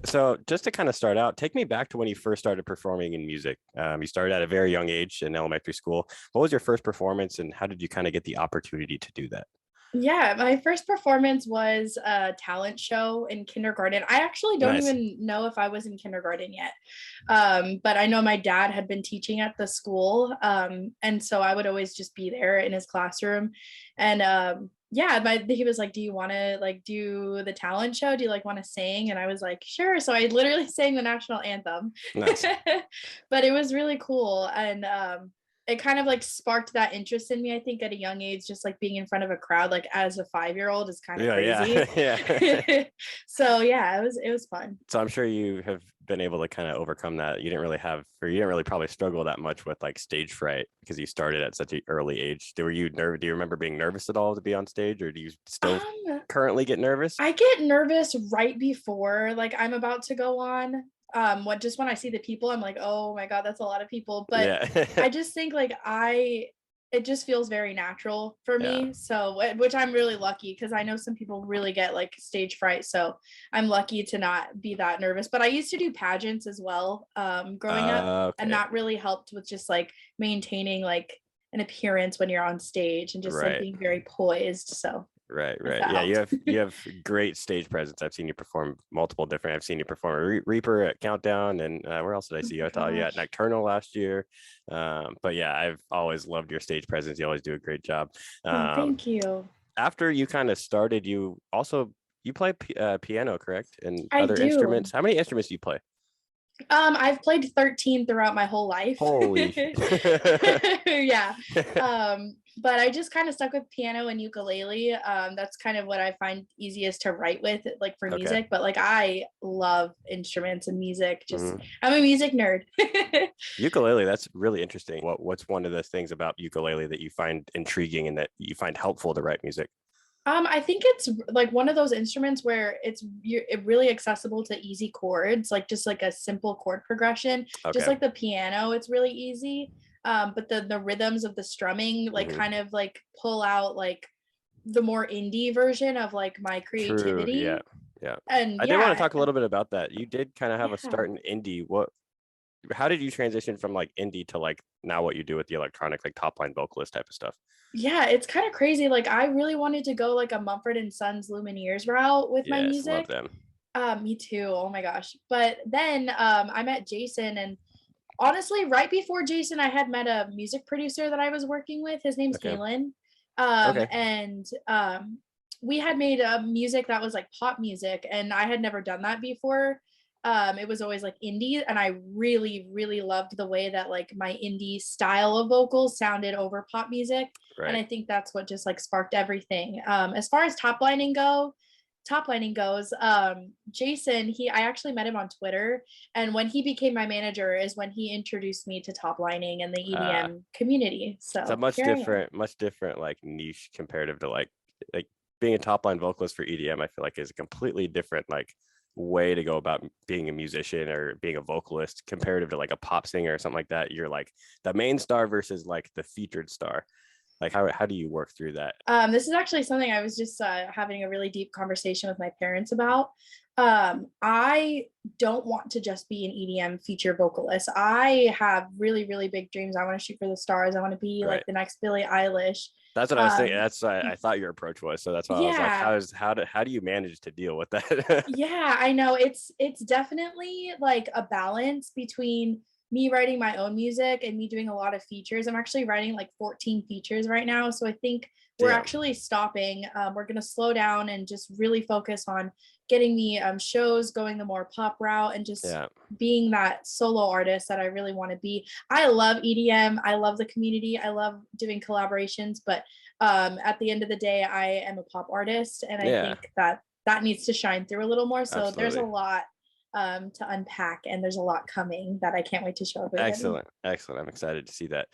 So just to kind of start out, take me back to when you first started performing in music. You started at a very young age in elementary school. What was your first performance, and how did you kind of get the opportunity to do that? Yeah, my first performance was a talent show in kindergarten. I actually don't Nice. even know if I was in kindergarten yet. But I know my dad had been teaching at the school. And so I would always just be there in his classroom. And yeah, he was like, "Do you want to like do the talent show? Do you like want to sing?" And I was like, "Sure." So I literally sang the national anthem. Nice. But it was really cool. And it kind of like sparked that interest in me, I think, at a young age. Just like being in front of a crowd like as a 5-year-old is kind of Yeah, crazy. yeah, yeah. So yeah, it was fun. So I'm sure you have been able to kind of overcome that. You didn't really have, or you didn't really probably struggle that much with like stage fright because you started at such an early age. Were you nervous? Do you remember being nervous at all to be on stage, or do you still um currently get nervous? I get nervous right before like I'm about to go on. What just when I see the people, I'm like, oh my God, that's a lot of people. But Yeah. I just think like it just feels very natural for Yeah. me. So which I'm really lucky because I know some people really get like stage fright. So I'm lucky to not be that nervous. But I used to do pageants as well, growing up, and Okay. that really helped with just like maintaining like an appearance when you're on stage and just like Right. being very poised. So Right, if right. that Yeah, you helped. have great stage presence. I've seen you perform multiple different. I've seen you perform Reaper at Countdown, and where else did I Oh see you? my I thought you at gosh. Nocturnal last year. But yeah, I've always loved your stage presence. You always do a great job. Oh, Um, thank you. After you kind of started, you play piano, correct? And I other do. instruments. How many instruments do you play? I've played 13 throughout my whole life. Holy. Yeah. But I just kind of stuck with piano and ukulele. That's kind of what I find easiest to write with, like for Okay. music. But like I love instruments and music. Just Mhm. I'm a music nerd. Ukulele, that's really interesting. What's one of the things about ukulele that you find intriguing and that you find helpful to write music? I think it's like one of those instruments where it really accessible to easy chords, like just like a simple chord progression, just Okay. like the piano, it's really easy. But the rhythms of the strumming like Hmm. kind of like pull out like the more indie version of like my True. Yeah. creativity. Yeah. And I did want to yeah, talk a little bit about that. You did kind of have a yeah. start in indie. How did you transition from like indie to like now what you do with the electronic, like top line vocalist type of stuff? Yeah, it's kind of crazy. Like I really wanted to go like a Mumford and Sons Lumineers route with my Yes, love music. them. Me too. Oh my gosh. But then I met Jason, and honestly, right before Jason, I had met a music producer that I was working with. His name's Okay. Galen. Okay. And we had made music that was like pop music, and I had never done that before. It was always like indie, and I really, really loved the way that like my indie style of vocals sounded over pop music. And Right. I think that's what just like sparked everything. As far as top lining goes, Jason, I actually met him on Twitter, and when he became my manager is when he introduced me to top lining and the Uh EDM community. it's a So here I am. much different like niche comparative to like being a top line vocalist for EDM, I feel like is a completely different like way to go about being a musician or being a vocalist comparative to like a pop singer or something like that. You're like the main star versus like the featured star. Like how do you work through that? This is actually something I was just having a really deep conversation with my parents about. I don't want to just be an EDM feature vocalist. I have really, really big dreams. I want to shoot for the stars. I want to be like Right. the next Billie Eilish. That's what I was thinking. Um, That's what I thought your approach was. So that's why I was like, yeah, how do you manage to deal with that? yeah, I know it's definitely like a balance between me writing my own music and me doing a lot of features. I'm actually writing like 14 features right now, so I think we're Damn. actually stopping. We're gonna slow down and just really focus on getting the shows going the more pop route and just Yeah, being that solo artist that I really want to be. I love EDM. I love the community. I love doing collaborations, but at the end of the day, I am a pop artist, and I yeah, think that needs to shine through a little more. So there's a absolutely. lot to unpack, and there's a lot coming that I can't wait to show everybody. Excellent, excellent. I'm excited to see that.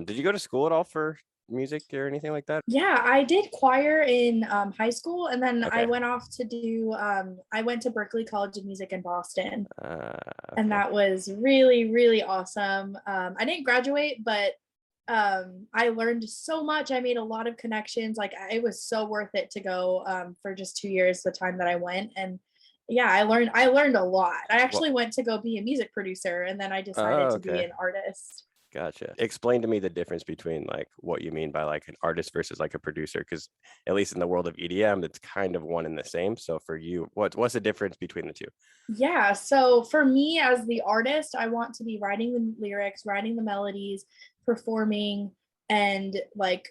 Did you go to school at all for music or anything like that? Yeah, I did choir in high school, and then I Okay. went off to do. I went to Berklee College of Music in Boston, and Okay. that was really, really awesome. I didn't graduate, but I learned so much. I made a lot of connections. Like it was so worth it to go for just 2 years, the time that I went, and Yeah, I learned a lot. I Well, actually went to go be a music producer, and then I decided oh, to be okay. an artist. Gotcha. Explain to me the difference between like what you mean by like an artist versus like a producer, because at least in the world of EDM, it's kind of one and the same. So for you, what's the difference between the two? Yeah, so for me as the artist, I want to be writing the lyrics, writing the melodies, performing, and like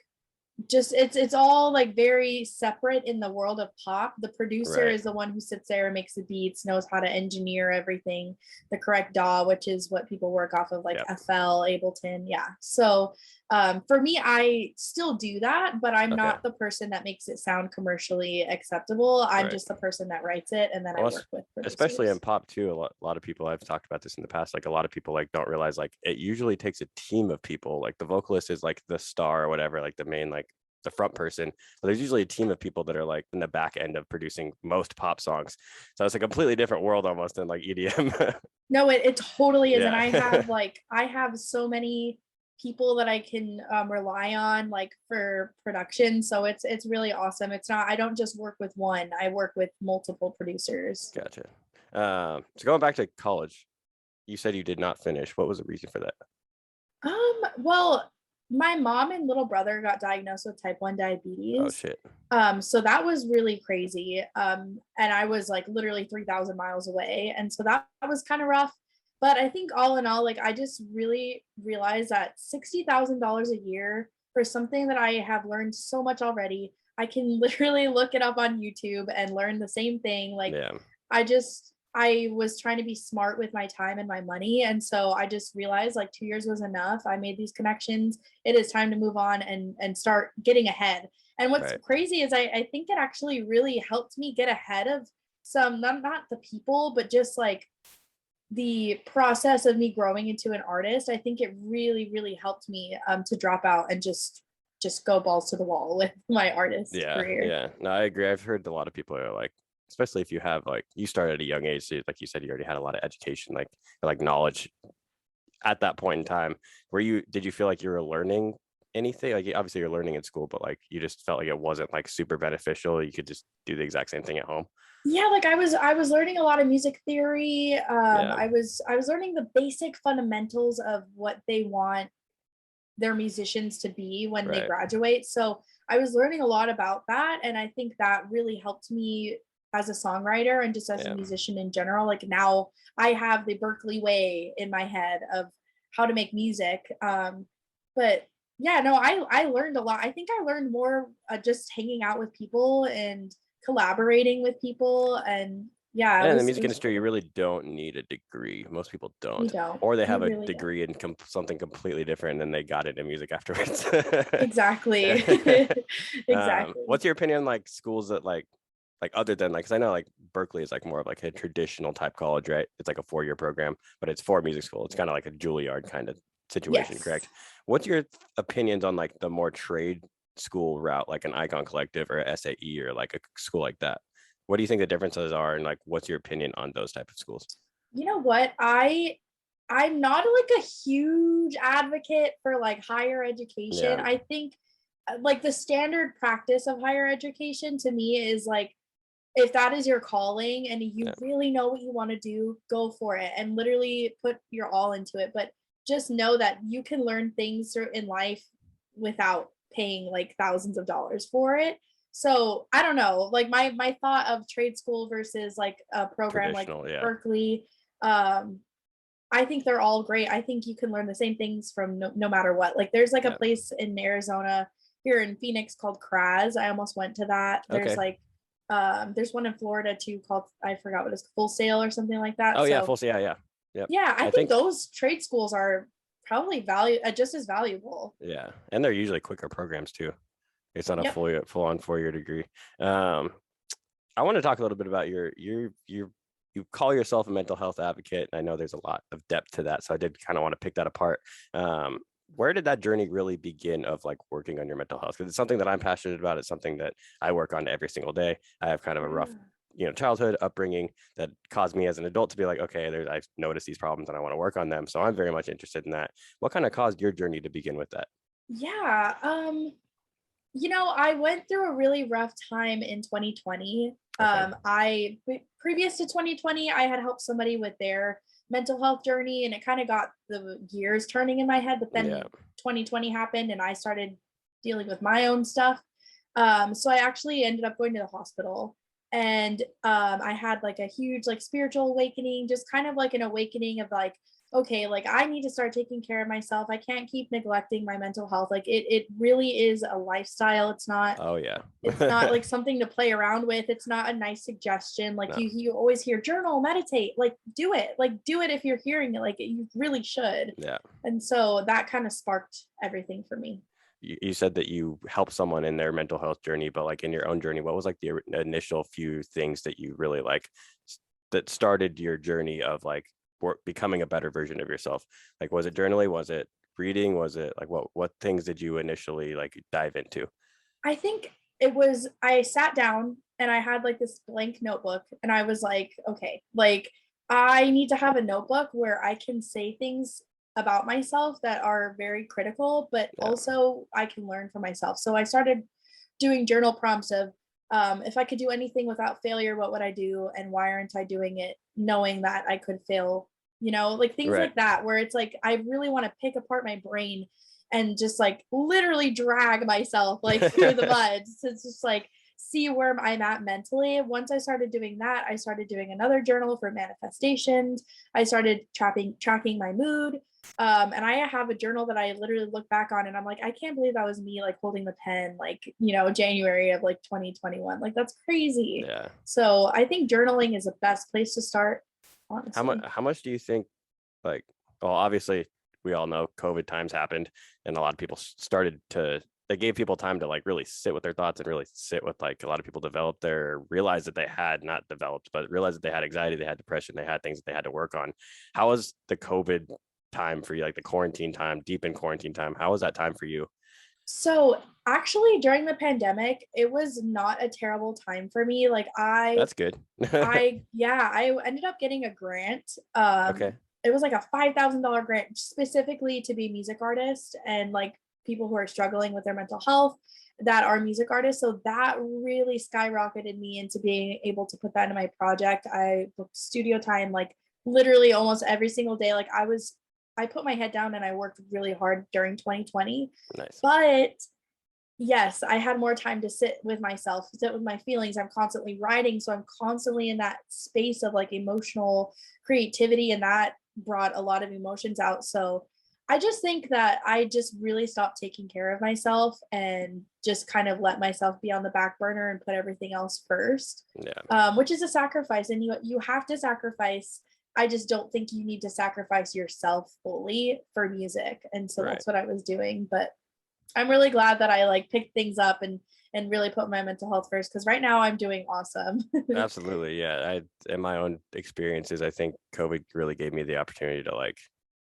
just it's all like very separate in the world of pop. The producer Right. is the one who sits there and makes the beats, knows how to engineer everything, the correct DAW, which is what people work off of, like Yep. FL, Ableton. Yeah. So for me, I still do that, but I'm Okay. not the person that makes it sound commercially acceptable. I'm Right. just the person that writes it, and then I Well, work with especially in producers. pop too, a lot of people, I've talked about this in the past, like a lot of people like don't realize like it usually takes a team of people. Like the vocalist is like the star or whatever, like the main, like the front person, but there's usually a team of people that are like in the back end of producing most pop songs. So it's a completely different world almost than like EDM. No, it totally is. And Yeah. I have so many people that I can rely on like for production. So it's really awesome. It's not, I don't just work with one, I work with multiple producers. Gotcha. So going back to college, you said you did not finish. What was the reason for that? Well, my mom and little brother got diagnosed with type 1 Oh diabetes. shit. So that was really crazy. And I was like literally 3,000 miles away. And so that was kind of rough. But I think all in all, like I just really realized that $60,000 a year for something that I have learned so much already, I can literally look it up on YouTube and learn the same thing. Like Yeah. I was trying to be smart with my time and my money. And so I just realized like 2 years was enough. I made these connections. It is time to move on and start getting ahead. And what's Right. crazy is I think it actually really helped me get ahead of some, not the people, but just like the process of me growing into an artist. I think it really, really helped me to drop out and just go balls to the wall with my artist Yeah, career. yeah. No, I agree. I've heard a lot of people are like, especially if you have like you started at a young age, so like you said, you already had a lot of education, like knowledge at that point in time. Did you feel like you were learning anything? Like obviously you're learning in school, but like you just felt like it wasn't like super beneficial. You could just do the exact same thing at home. Yeah, like I was learning a lot of music theory. Yeah, I was learning the basic fundamentals of what they want their musicians to be when they right. graduate. So I was learning a lot about that, and I think that really helped me as a songwriter and just as a Yeah, musician in general. Like now I have the Berkeley way in my head of how to make music. But yeah, no, I learned a lot. I think I learned more just hanging out with people and collaborating with people, and yeah, and in the it music was industry, you cool. really don't need a degree. Most people You don't, don't. or they You have a really don't. degree in something completely different, and then they got into music afterwards. Exactly. Exactly. What's your opinion on like schools that like other than like, because I know like Berkeley is like more of like a traditional type college, right? It's like a 4-year program, but it's for music school. It's kind of like a Juilliard kind of situation, Yes. correct? What's your opinions on like the more trade school route, like an Icon Collective or SAE or like a school like that? What do you think the differences are, and like what's your opinion on those type of schools? You know what? I'm not like a huge advocate for like higher education. Yeah, I think like the standard practice of higher education to me is like if that is your calling and you yeah, really know what you want to do, go for it and literally put your all into it. But just know that you can learn things in life without paying like thousands of dollars for it. So I don't know, like my thought of trade school versus like a program like traditional, yeah, Berkeley, um, I think they're all great. I think you can learn the same things from no matter what. Like there's like a yeah. place in Arizona here in Phoenix called Kraz. I almost went to that. There's Okay. like there's one in Florida too called, I forgot what it's, Full Sail or something like Oh that. yeah, So full, yeah, yeah, yep. yeah, I I think think those trade schools are probably just as valuable. yeah, and they're usually quicker programs too. It's not a Yep. full on 4-year degree. Um, I want to talk a little bit about you call yourself a mental health advocate. And I know there's a lot of depth to that, so I did kind of want to pick that apart. Um, where did that journey really begin of like working on your mental health? Because it's something that I'm passionate about. It's something that I work on every single day. I have kind of a rough, Yeah. childhood upbringing that caused me as an adult to be like, okay, I've noticed these problems and I want to work on them. So I'm very much interested in that. What kind of caused your journey to begin with that? Yeah. I went through a really rough time in 2020. Okay. Previous to 2020, I had helped somebody with their mental health journey, and it kind of got the gears turning in my head. But then Yeah. 2020 happened, and I started dealing with my own stuff. So I actually ended up going to the hospital, and I had like a huge like spiritual awakening, just kind of like an awakening of like, okay, like I need to start taking care of myself. I can't keep neglecting my mental health. Like it really is a lifestyle. Oh yeah. It's not like something to play around with. It's not a nice suggestion. Like No. you always hear journal, meditate, like do it. Like do it if you're hearing it. Like you really should. Yeah. And so that kind of sparked everything for me. You said that you helped someone in their mental health journey, but like in your own journey, what was like the initial few things that you really like that started your journey of like becoming a better version of yourself? Like, was it journaling? Was it reading? Was it like what things did you initially like dive into? I think I sat down and I had like this blank notebook and I was like, okay, like I need to have a notebook where I can say things about myself that are very critical, but Yeah. also I can learn from myself. So I started doing journal prompts of if I could do anything without failure, what would I do? And why aren't I doing it? Knowing that I could fail, like things Right. like that, where it's like, I really want to pick apart my brain and just like literally drag myself like through the mud to just like see where I'm at mentally. Once I started doing that, I started doing another journal for manifestations. I started tracking my mood. And I have a journal that I literally look back on and I'm like, I can't believe that was me like holding the pen, like, January of like 2021. Like that's crazy. Yeah. So I think journaling is the best place to start, honestly. How much do you think, like, well, obviously we all know COVID times happened and a lot of people started to, they gave people time to like really sit with their thoughts and really sit with like a lot of people developed their realized that they had not developed, but realized that they had anxiety, they had depression, they had things that they had to work on. How was the COVID time for you, like the quarantine time, deep in quarantine time? How was that time for you? So actually during the pandemic, it was not a terrible time for me. Like That's good. I ended up getting a grant. Okay. It was like a $5,000 grant specifically to be music artist and like people who are struggling with their mental health that are music artists. So that really skyrocketed me into being able to put that in my project. I booked studio time like literally almost every single day. Like I put my head down and I worked really hard during 2020. Nice. But yes, I had more time to sit with myself, sit with my feelings. I'm constantly writing. So I'm constantly in that space of like emotional creativity, and that brought a lot of emotions out. So I just think that I just really stopped taking care of myself and just kind of let myself be on the back burner and put everything else first, Yeah. which is a sacrifice. And you have to sacrifice. I just don't think you need to sacrifice yourself fully for music. And so Right. that's what I was doing. But I'm really glad that I like picked things up and really put my mental health first, because right now I'm doing awesome. Absolutely. Yeah. In my own experiences, I think COVID really gave me the opportunity to like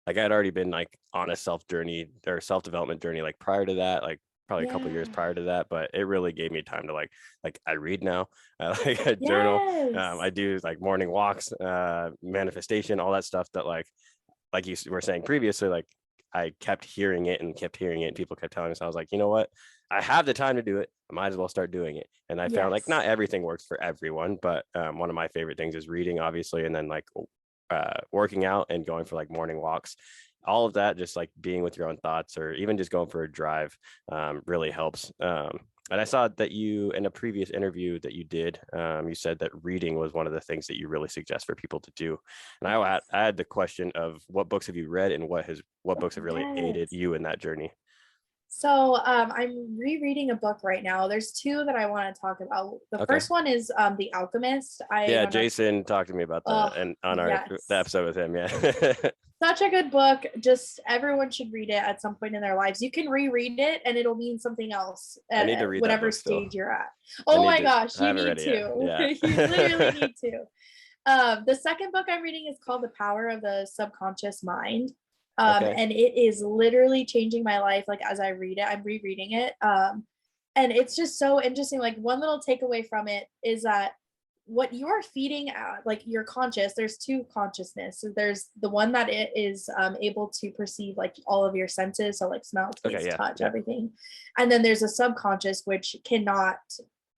I'd already been like on a self journey or self-development journey, like prior to that, like probably a couple of years Yeah. prior to that, but it really gave me time to like I read now, I like a journal. Yes. I do like morning walks, manifestation, all that stuff that like you were saying previously, like I kept hearing it and kept hearing it and people kept telling us. I was like, you know what? I have the time to do it. I might as well start doing it. And I found like Yes. not everything works for everyone, but one of my favorite things is reading, obviously, and then like working out and going for like morning walks. All of that, just like being with your own thoughts or even just going for a drive, really helps. And I saw that you, in a previous interview that you did, you said that reading was one of the things that you really suggest for people to do. And I had the question of what books have you read and what books have really aided Yes. you in that journey? So I'm rereading a book right now. There's two that I want to talk about. The Okay. first one is The Alchemist. I Yeah, don't know. Jason talked to me about that Oh, and on the yes. episode with him. Yeah. Such a good book. Just everyone should read it at some point in their lives. You can reread it and it'll mean something else I at, need to at read that whatever book still. stage you're at. I Oh need my to, gosh, I you haven't need read it to. yet. You literally Yeah. need to. The second book I'm reading is called The Power of the Subconscious Mind. Okay. And it is literally changing my life. Like as I read it, I'm rereading it. And it's just so interesting. Like one little takeaway from it is that what you're feeding out, like your conscious, there's two consciousness. So there's the one that it is able to perceive like all of your senses, so like smell, taste, touch, everything. And then there's a subconscious which cannot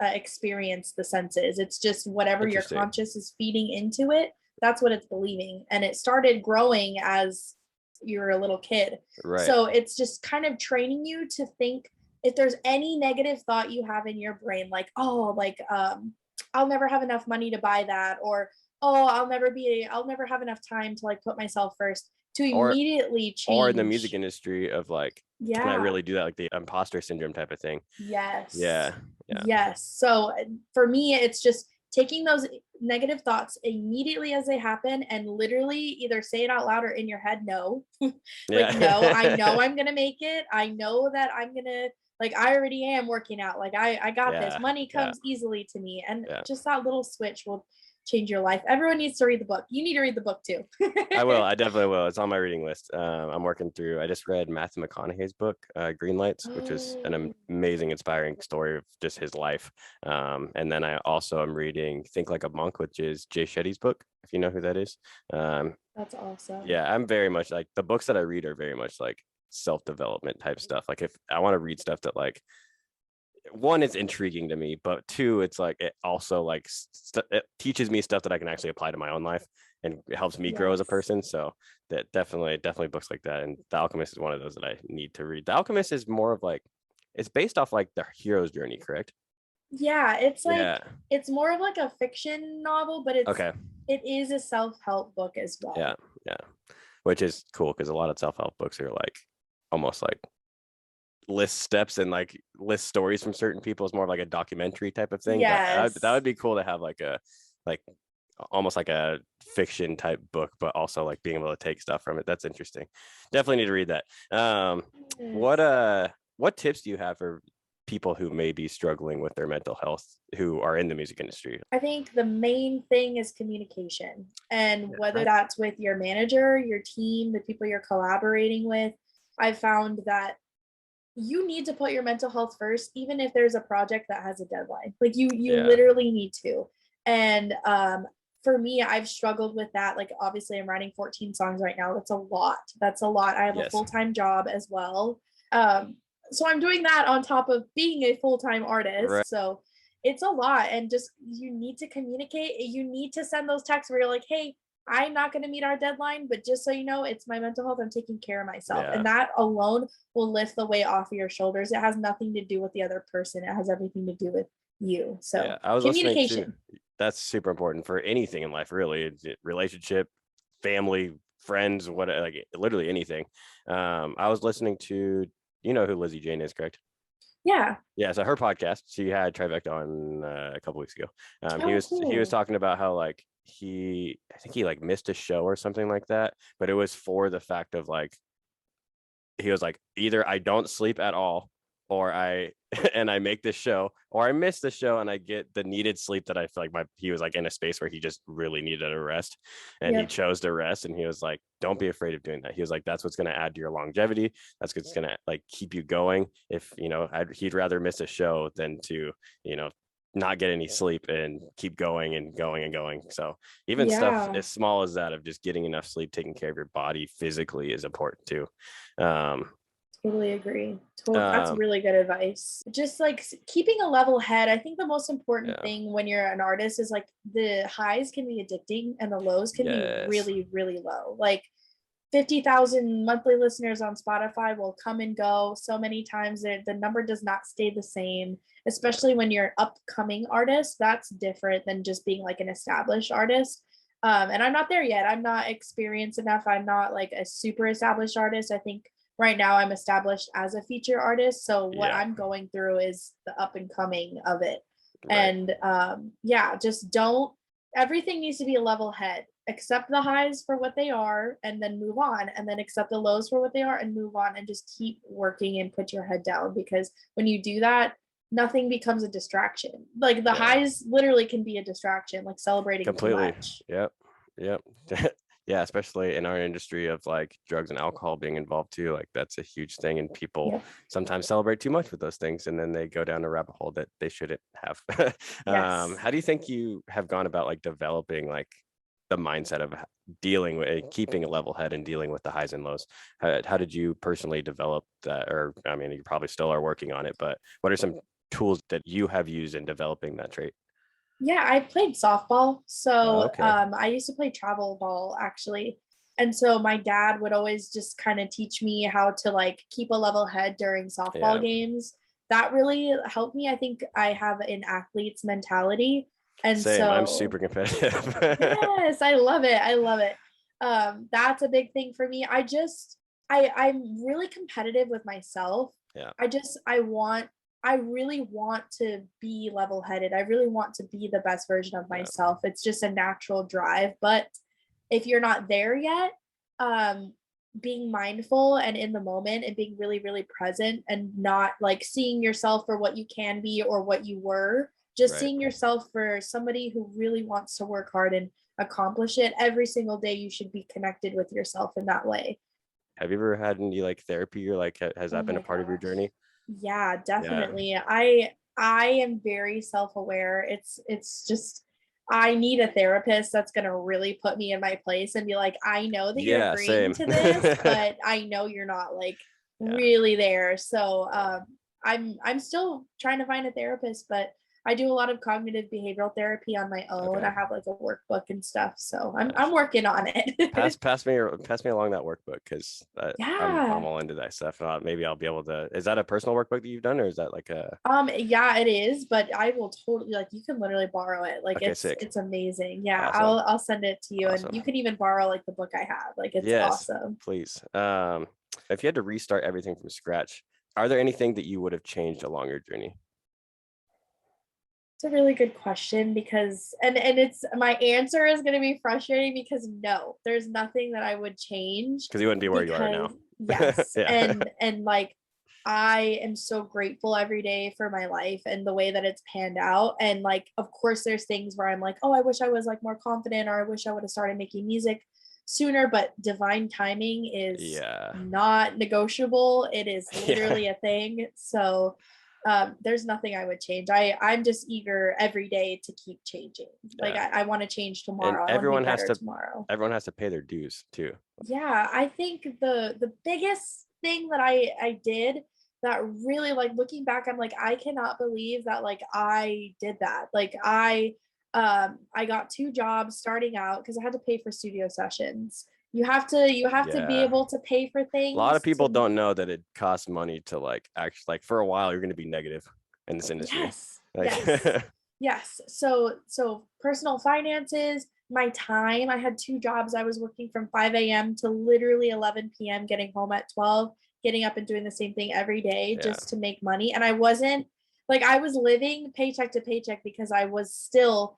experience the senses. It's just whatever your conscious is feeding into it, that's what it's believing. And it started growing as you're a little kid. So it's just kind of training you to think, if there's any negative thought you have in your brain, like, oh, like I'll never have enough money to buy that, or oh, I'll never have enough time to like put myself first, to immediately change. Or in the music industry of like, can I really do that? Like the imposter syndrome type of thing. Yes. Yeah. Yes. So for me, it's just taking those negative thoughts immediately as they happen and literally either say it out loud or in your head, no. No, I know I'm going to make it. I know that I'm going to, like, I already am working out. Like I got this. Money comes easily to me. And just that little switch will change your life. Everyone needs to read the book. You need to read the book too. I will. I definitely will. It's on my reading list. I'm working through, I just read Matthew McConaughey's book, Green Lights, which is an amazing, inspiring story of just his life. And then I also am reading Think Like a Monk, which is Jay Shetty's book, if you know who that is. That's awesome. Yeah, I'm very much like, the books that I read are very much like self-development type stuff. Like if I want to read stuff that like, one, it's intriguing to me, but two, it's like it also like it teaches me stuff that I can actually apply to my own life, and it helps me grow as a person. So that definitely books like that. And The Alchemist is one of those that I need to read. The Alchemist is more of like, it's based off like the hero's journey, correct? Yeah, it's like it's more of like a fiction novel, but it is a self-help book as well. Yeah, which is cool because a lot of self-help books are like almost like list steps and like list stories from certain people. Is more of like a documentary type of thing. But that would be cool to have like a almost like a fiction type book, but also like being able to take stuff from it. That's interesting. Definitely need to read that. What tips do you have for people who may be struggling with their mental health who are in the music industry? I think the main thing is communication, and whether that's with your manager, your team, the people you're collaborating with. I've found that you need to put your mental health first, even if there's a project that has a deadline. Like you literally need to. And for me, I've struggled with that. Like obviously I'm writing 14 songs right now. That's a lot. I have a full-time job as well. So I'm doing that on top of being a full-time artist. So it's a lot. And just, you need to communicate. You need to send those texts where you're like, hey, I'm not going to meet our deadline, but just so you know, it's my mental health. I'm taking care of myself. And that alone will lift the weight off of your shoulders. It has nothing to do with the other person. It has everything to do with you. So communication. That's super important for anything in life, really. Relationship, family, friends, what, like literally anything. I was listening to, you know who Lizzie Jane is, correct? Yeah. So her podcast, she had Trifecta on a couple weeks ago. He was talking about how like I think he like missed a show or something like that, but it was for the fact of like, he was like, either I don't sleep at all, or I make this show, or I miss the show and I get the needed sleep that I feel like he was like in a space where he just really needed a rest, and he chose to rest. And he was like, don't be afraid of doing that. He was like, that's what's going to add to your longevity. That's what's going to like keep you going. If, you know, he'd rather miss a show than to, you know, not get any sleep and keep going and going and going. So even stuff as small as that of just getting enough sleep, taking care of your body physically is important too. Totally agree. That's really good advice. Just like keeping a level head. I think the most important thing when you're an artist is like the highs can be addicting and the lows can be really, really low. Like 50,000 monthly listeners on Spotify will come and go so many times. The number does not stay the same, especially when you're an upcoming artist. That's different than just being like an established artist. And I'm not there yet. I'm not experienced enough. I'm not like a super established artist. I think right now I'm established as a feature artist. So what I'm going through is the up and coming of it. And just everything needs to be a level head. Accept the highs for what they are and then move on, and then accept the lows for what they are and move on, and just keep working and put your head down, because when you do that, nothing becomes a distraction. Like the highs literally can be a distraction, like celebrating completely. Too much. Yep. Yeah, especially in our industry of like drugs and alcohol being involved too. Like that's a huge thing, and people Yeah. sometimes celebrate too much with those things, and then they go down a rabbit hole that they shouldn't have. Yes. How do you think you have gone about like developing like the mindset of dealing with keeping a level head and dealing with the highs and lows? How did you personally develop that? Or I mean, you probably still are working on it, but what are some tools that you have used in developing that trait? Yeah, I played softball. So Okay. I used to play travel ball actually. And so my dad would always just kind of teach me how to like keep a level head during softball Yeah. games. That really helped me. I think I have an athlete's mentality. And Same. I'm so super competitive. yes, I love it. I love it. That's a big thing for me. I'm really competitive with myself. Yeah. I really want to be level-headed. I really want to be the best version of Yeah. myself. It's just a natural drive. But if you're not there yet, um, being mindful and in the moment and being really, really present and not like seeing yourself for what you can be or what you were, just Right. seeing yourself for somebody who really wants to work hard and accomplish it every single day. You should be connected with yourself in that way. Have you ever had any like therapy, or like has Oh that been a my part of your gosh. journey? Yeah, Yeah. definitely. I am very self-aware. It's just I need a therapist that's going to really put me in my place and be like, I know that you're Yeah, agreeing same. to this, but I know you're not like Yeah. really there. So, Yeah. I'm still trying to find a therapist, but I do a lot of cognitive behavioral therapy on my own. Okay. I have like a workbook and stuff, so I'm Nice. working on it. Pass me along that workbook, because I'm Yeah. all into that stuff. Maybe I'll be able to. Is that a personal workbook that you've done, or is that like a? Yeah, it is, but I will totally like you can literally borrow it. Like Okay, sick. it's amazing. Yeah, Awesome. I'll send it to you and you Awesome. can even borrow like the book I have. Like it's Yes, awesome. please. If you had to restart everything from scratch, are there anything that you would have changed along your journey? It's a really good question because and it's my answer is going to be frustrating because no, there's nothing that I would change Because you wouldn't be where you are because now. yes, Yeah. and like I am so grateful every day for my life and the way that it's panned out. And like, of course, there's things where I'm like, oh, I wish I was like more confident or I wish I would have started making music sooner. But divine timing is Yeah. not negotiable. It is Yeah. literally a thing. So there's nothing I would change. I'm just eager every day to keep changing. Like Yeah. I want to change And tomorrow. I want to be better tomorrow. everyone has to pay their dues too. Yeah, I think the biggest thing that I did that really like looking back, I'm like, I cannot believe that like I did that. Like I got two jobs starting out because I had to pay for studio sessions. You have to be Yeah. able to pay for A lot of things people to don't know that it costs money to like actually, like, for a while you're going to be negative in this industry. yes, Like yes. Yes. So personal finances, my time. I had two jobs. I was working from 5 a.m. to literally 11 p.m., getting home at 12, getting up and doing the same thing every day yeah. just to make money. And I wasn't like I was living paycheck to paycheck because I was still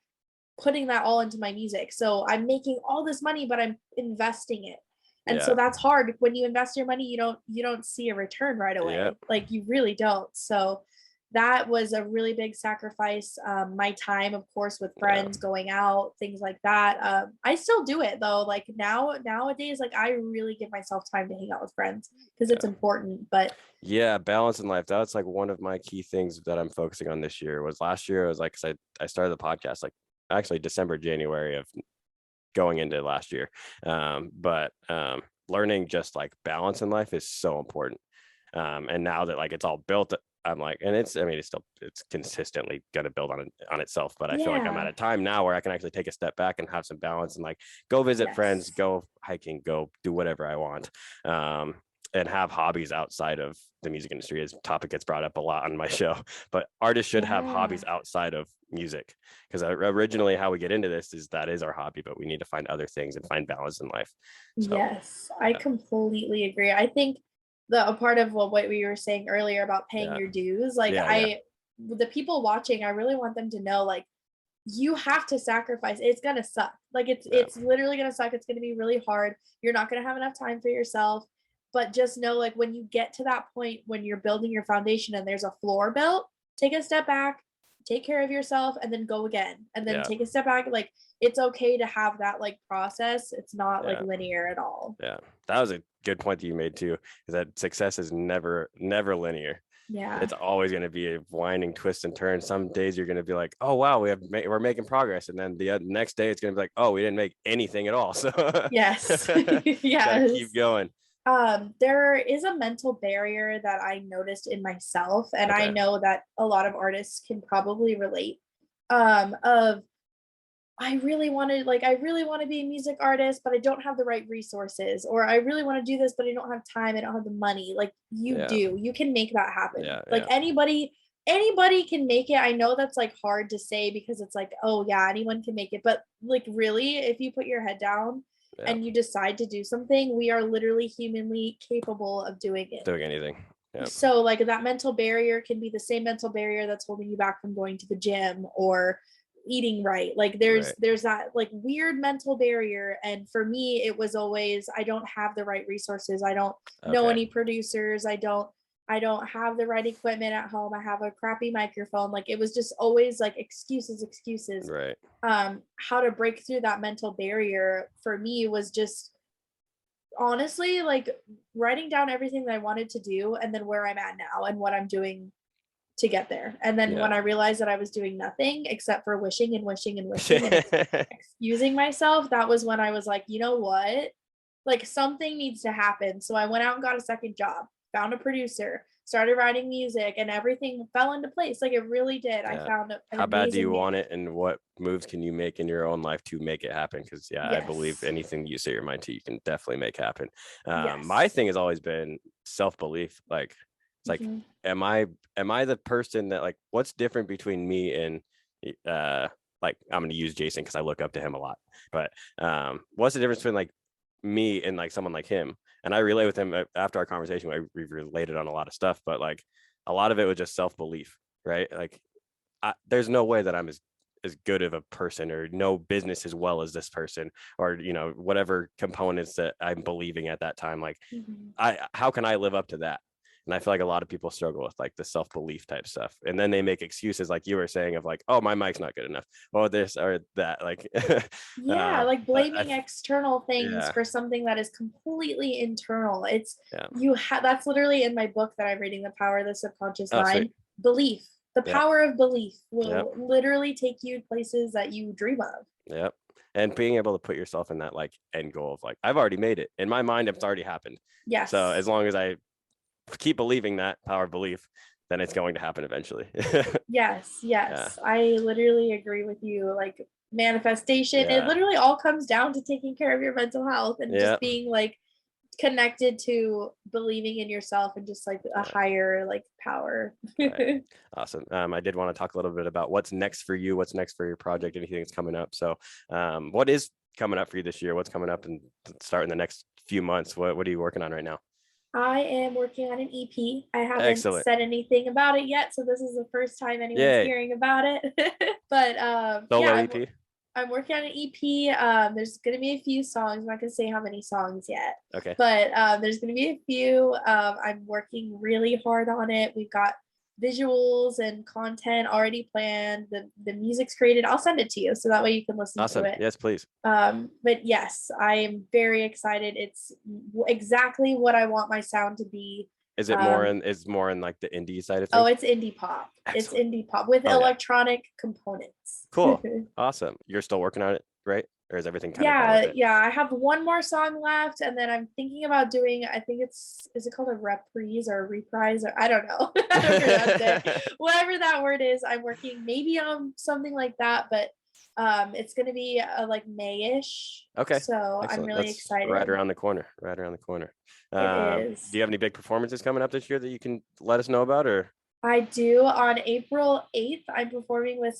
putting that all into my music. So I'm making all this money, but I'm investing it. And Yeah. so that's hard. When you invest your money, you don't see a return right Yeah. away. Like you really don't. So that was a really big sacrifice. My time, of course, with Yeah. friends, going out, things like that. I still do it though. Like nowadays, like I really give myself time to hang out with friends because it's Yeah. important. But Yeah, balance in life. That's like one of my key things that I'm focusing on this year. Was last year, I was like, 'cause I started the podcast like actually December, January of going into last year. But learning just like balance in life is so important. And now that like it's all built, I'm like, and it's consistently going to build on itself. But I feel like I'm at yeah, a time now where I can actually take a step back and have some balance and like go visit friends, yes. go hiking, go do whatever I want. And have hobbies outside of the music industry. As topic gets brought up a lot on my show, but artists should have Yeah. hobbies outside of music, because originally how we get into this is that is our hobby, but we need to find other things and find balance in life. So Yes, I yeah. completely agree. I think a part of what we were saying earlier about paying Yeah. your dues, like Yeah. the people watching, I really want them to know, like, you have to sacrifice. It's gonna suck. Like Yeah. it's literally gonna suck. It's gonna be really hard. You're not gonna have enough time for yourself. But just know, like, when you get to that point when you're building your foundation and there's a floor built, take a step back, take care of yourself and then go again, and then Yeah. take a step back. Like, it's okay to have that like process. It's not like Yeah. linear at all. Yeah. That was a good point that you made too, is that success is never linear. Yeah. It's always going to be a winding twist and turn. Some days you're going to be like, oh wow, we're making progress, and then the next day it's going to be like, oh, we didn't make anything at all. So Yes. gotta Yes. keep going. There is a mental barrier that I noticed in myself, and I know that a lot of artists can probably relate. Of I really want to be a music artist, but I don't have the right resources, or I really want to do this, but I don't have time, I don't have the money. Like, you can make that happen. Like, anybody can make it. I know that's like hard to say because it's like, oh yeah, anyone can make it, but like, really, if you put your head down and you decide to do something, we are literally humanly capable of doing it. Doing anything. Yep. So like, that mental barrier can be the same mental barrier that's holding you back from going to the gym or eating right. Like, there's that like weird mental barrier. And for me, it was always, I don't have the right resources. I don't know any producers. I don't have the right equipment at home. I have a crappy microphone. Like, it was just always like excuses. Right. How to break through that mental barrier for me was just honestly like writing down everything that I wanted to do, and then where I'm at now and what I'm doing to get there. And then when I realized that I was doing nothing except for wishing and excusing myself, that was when I was like, you know what? Like, something needs to happen. So I went out and got a second job, found a producer, started writing music, and everything fell into place. Like, it really did. I found how bad do you want it, and what moves can you make in your own life to make it happen? Because I believe anything you set your mind to, you can definitely make happen. My thing has always been self-belief. Like, it's like, am I the person that, like, what's different between me and like, I'm going to use Jason because I look up to him a lot, but what's the difference between like me and like someone like him? And I relate with him after our conversation. We related on a lot of stuff, but like, a lot of it was just self-belief, right? Like, there's no way that I'm as good of a person, or no business as well as this person, or, you know, whatever components that I'm believing at that time. Like, how can I live up to that? And I feel like a lot of people struggle with like the self-belief type stuff. And then they make excuses, like you were saying, of like, oh, my mic's not good enough. Oh, this or that. Like, like blaming external things for something that is completely internal. It's that's literally in my book that I'm reading, The Power of the Subconscious Mind. Sweet. Belief. The power of belief will literally take you places that you dream of. Yep. And being able to put yourself in that like end goal of like, I've already made it. In my mind, it's already happened. Yes. So as long as I keep believing that power of belief, then it's going to happen eventually. Yes. I literally agree with you. Like, manifestation, it literally all comes down to taking care of your mental health and just being like connected to believing in yourself and just like a higher like power. Awesome. I did want to talk a little bit about what's next for you, what's next for your project, anything that's coming up. So what is coming up for you this year? What's coming up and starting the next few months? What are you working on right now? I am working on an EP. I haven't said anything about it yet, so this is the first time anyone's hearing about it. But EP? I'm working on an EP. There's gonna be a few songs. I'm not gonna say how many songs yet. Okay. But there's gonna be a few. I'm working really hard on it. We've got visuals and content already planned. The music's created. I'll send it to you so that way you can listen to it. Yes, please. But yes, I am very excited. It's exactly what I want my sound to be. Is it more in like the indie side of things? Oh, it's indie pop. Excellent. It's indie pop with electronic components. Cool. Awesome. You're still working on it, right? Or is everything kind of I have one more song left, and then I'm thinking about doing, I think is it called a reprise or a reprise, or I don't know. I don't pronounce it. Whatever that word is, I'm working maybe on something like that, but it's gonna be like May-ish. Okay. So excellent. I'm really excited. Right around the corner. It is. Do you have any big performances coming up this year that you can let us know about, or? I do. On April 8th, I'm performing with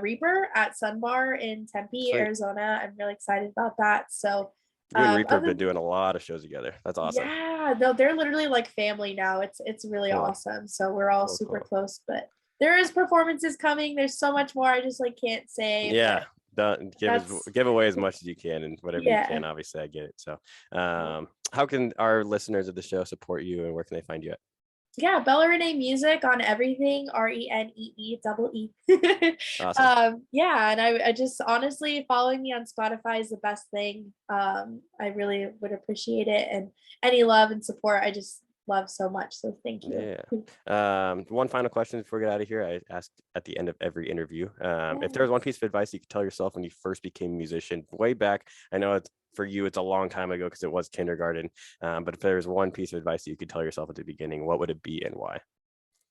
Reaper at Sunbar in Tempe, Sweet. Arizona. I'm really excited about that. So me and Reaper have been doing a lot of shows together. That's awesome. Yeah, no, they're literally like family now. It's really awesome. So we're all super close, but there is performances coming. There's so much more I just like can't say. Yeah. Give away as much as you can, and whatever you can. Obviously, I get it. So how can our listeners of the show support you, and where can they find you at? Yeah, Bella Renee Music on everything, RENEE. Awesome. Yeah, and I just honestly following me on Spotify is the best thing. I really would appreciate it, and any love and support I just love so much. So thank you. Yeah. One final question before we get out of here. I ask at the end of every interview. If there Yeah. was one piece of advice you could tell yourself when you first became a musician, way back, I know it's for you, it's a long time ago because it was kindergarten. But if there was one piece of advice you could tell yourself at the beginning, what would it be and why?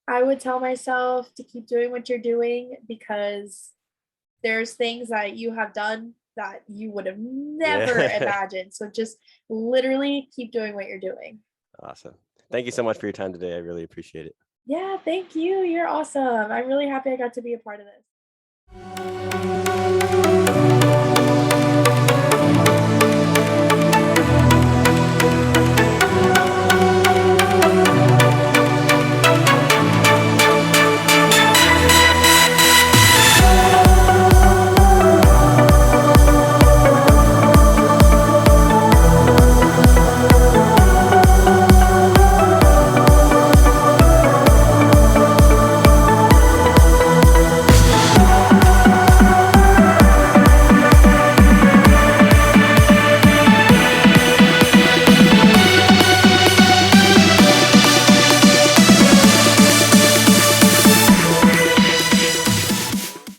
I would tell myself to keep doing what you're doing because there's things that you have done that you would have never Yeah. imagined. So just literally keep doing what you're doing. Awesome. Thank you so much for your time today. I really appreciate it. Yeah, thank you. You're awesome. I'm really happy I got to be a part of this.